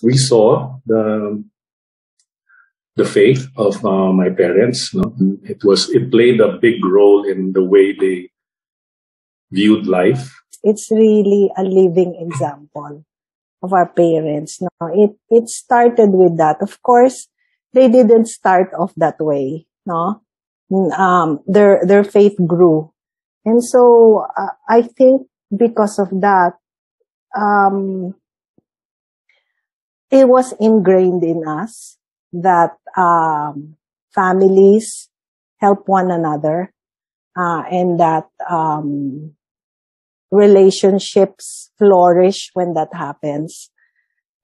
we saw the faith of my parents. No? It played a big role in the way they viewed life. It's really a living example of our parents. No, it started with that. Of course, they didn't start off that way. No, their faith grew, and so I think because of that, it was ingrained in us that families help one another, and that relationships flourish when that happens.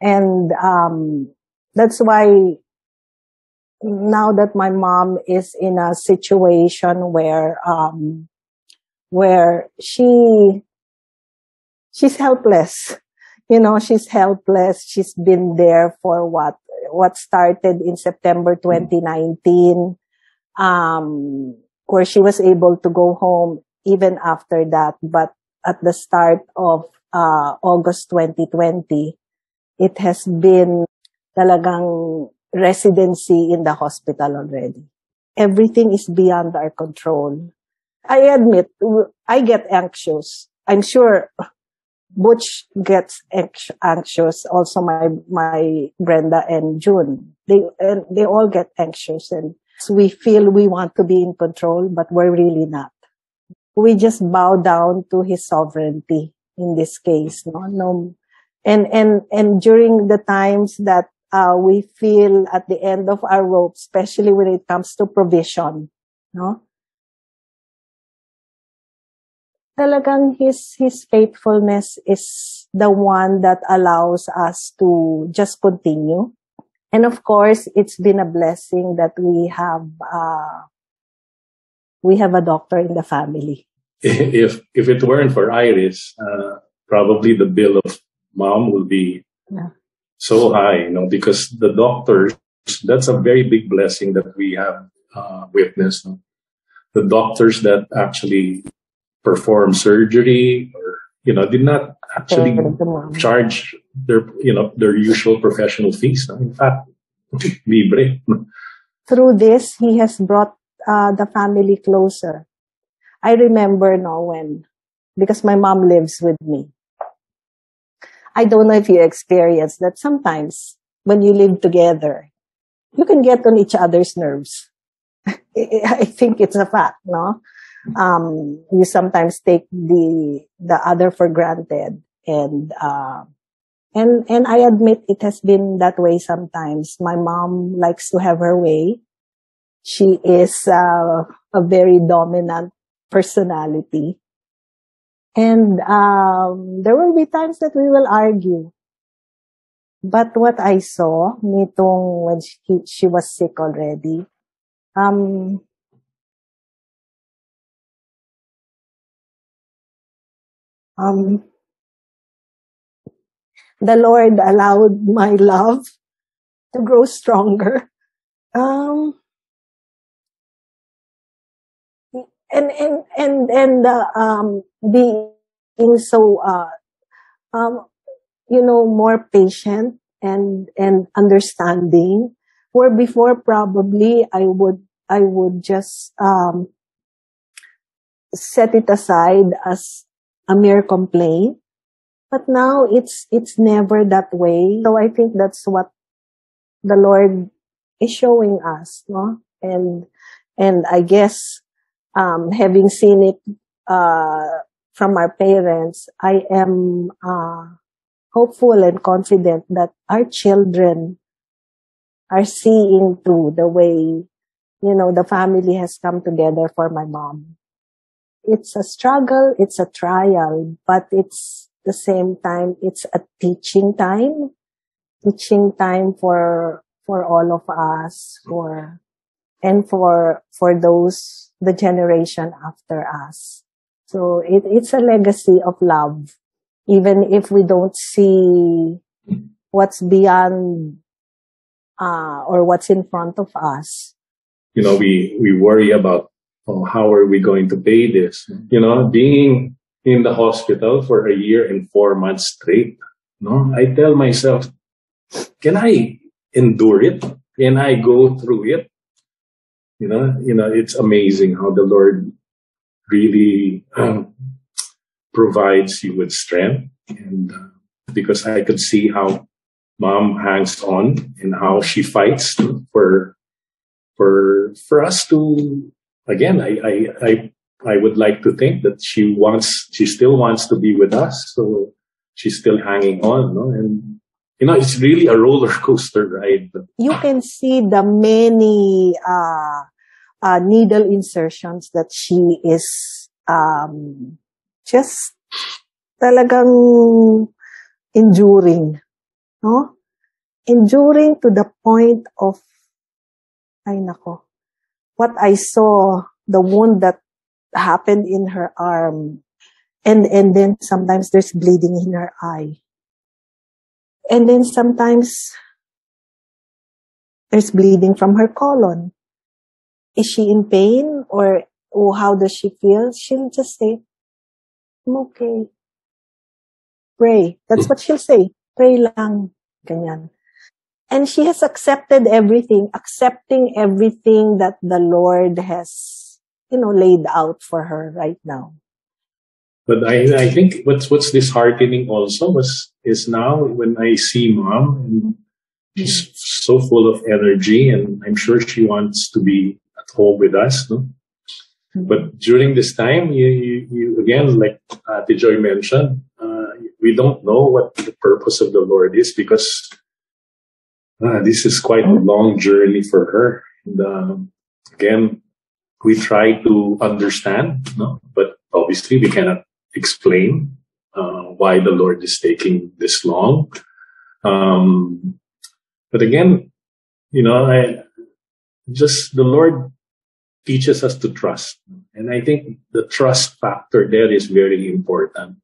And that's why now that my mom is in a situation where she's helpless. You know, she's helpless. She's been there for what started in September 2019, where she was able to go home even after that. But at the start of August 2020, it has been talagang residency in the hospital already. Everything is beyond our control. I admit, I get anxious. I'm sure Butch gets anxious. Also, my Brenda and June, they all get anxious, and we feel we want to be in control, but we're really not. We just bow down to His sovereignty in this case, no. And during the times that we feel at the end of our rope, especially when it comes to provision, no. Talagang his faithfulness is the one that allows us to just continue. And of course, it's been a blessing that we have a doctor in the family. If it weren't for Iris, probably the bill of mom will be so high, because the doctors, that's a very big blessing that we have witnessed. The doctors that actually perform surgery or, did not actually charge their usual professional fees. In fact, libre. Through this, He has brought the family closer. I remember because my mom lives with me. I don't know if you experience that sometimes when you live together, you can get on each other's nerves. I think it's a fact, no? You sometimes take the other for granted, and I admit it has been that way sometimes. My mom likes to have her way. She is a very dominant personality, and there will be times that we will argue. But what I saw nitong when she was sick already, the Lord allowed my love to grow stronger. Being so, more patient and understanding, where before probably I would just, set it aside as a mere complaint. But now it's never that way. So I think that's what the Lord is showing us, no? And I guess, having seen it, from our parents, I am, hopeful and confident that our children are seeing too the way, the family has come together for my mom. It's a struggle, it's a trial, but it's the same time, it's a teaching time for all of us, for those, the generation after us. So it's a legacy of love, even if we don't see what's beyond, or what's in front of us. We worry about, how are we going to pay this? Being in the hospital for a year and 4 months straight. I tell myself, can I endure it? Can I go through it? It's amazing how the Lord really provides you with strength. And because I could see how mom hangs on and how she fights for us to, again, I would like to think that she still wants to be with us. So she's still hanging on, no? And, it's really a roller coaster ride. You can see the many needle insertions that she is just talagang enduring, no? Enduring to the point of, ay nako, what I saw, the wound that happened in her arm, and then sometimes there's bleeding in her eye. And then sometimes there's bleeding from her colon. Is she in pain or how does she feel? She'll just say, I'm okay. Pray. That's what she'll say. Pray lang. Ganyan. And she has accepted everything, accepting everything that the Lord has, laid out for her right now. But I think what's disheartening also is now when I see mom, and she's so full of energy, and I'm sure she wants to be at home with us, no? But during this time, you again, like Ate Joy mentioned, we don't know what the purpose of the Lord is, because this is quite a long journey for her. And again, we try to understand, no? But obviously we cannot explain why the Lord is taking this long. But again, the Lord teaches us to trust. And I think the trust factor there is very important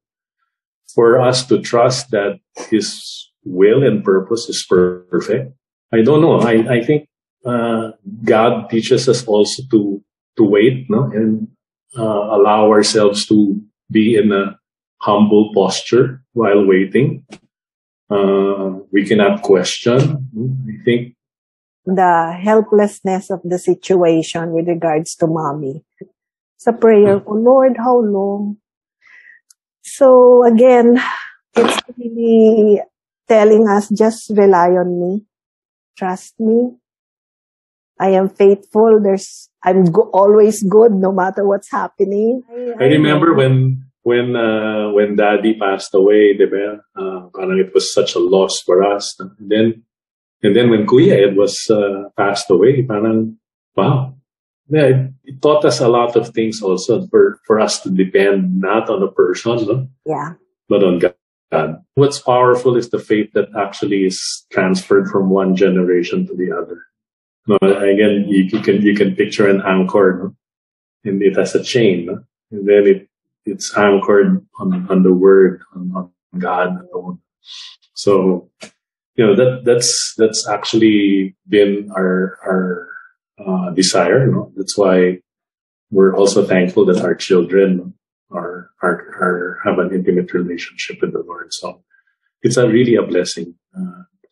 for us to trust that His will and purpose is perfect. I don't know. I think God teaches us also to wait, no? And allow ourselves to be in a humble posture while waiting. We cannot question. I think the helplessness of the situation with regards to mommy. Sa prayer ko, Lord, how long? So again, it's really telling us, just rely on me. Trust me. I am faithful. I'm always good no matter what's happening. I remember when Daddy passed away, diba? Parang it was such a loss for us. And then when Kuya Ed was passed away, parang wow. Yeah, it taught us a lot of things also for us to depend not on a person, no? Yeah, but on God. What's powerful is the faith that actually is transferred from one generation to the other. No, again, you can picture an anchor, no? And it has a chain, no? And then it's anchored on the Word, on God alone. So that's actually been our desire. No? That's why we're also thankful that our children are have an intimate relationship with the Lord. So it's really a blessing.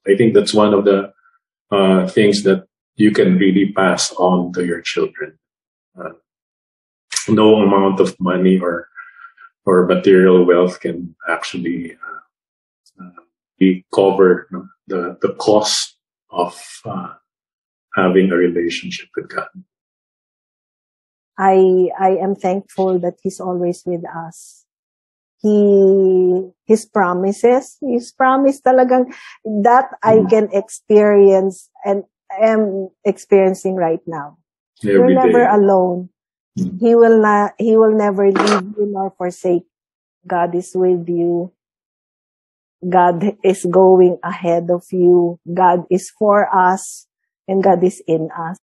I think that's one of the things that you can really pass on to your children. No amount of money or material wealth can actually cover the cost of having a relationship with God. I am thankful that He's always with us. His promises, His promise talagang that I can experience and am experiencing right now. You're never alone. He will never leave you nor forsake. God is with you. God is going ahead of you. God is for us and God is in us.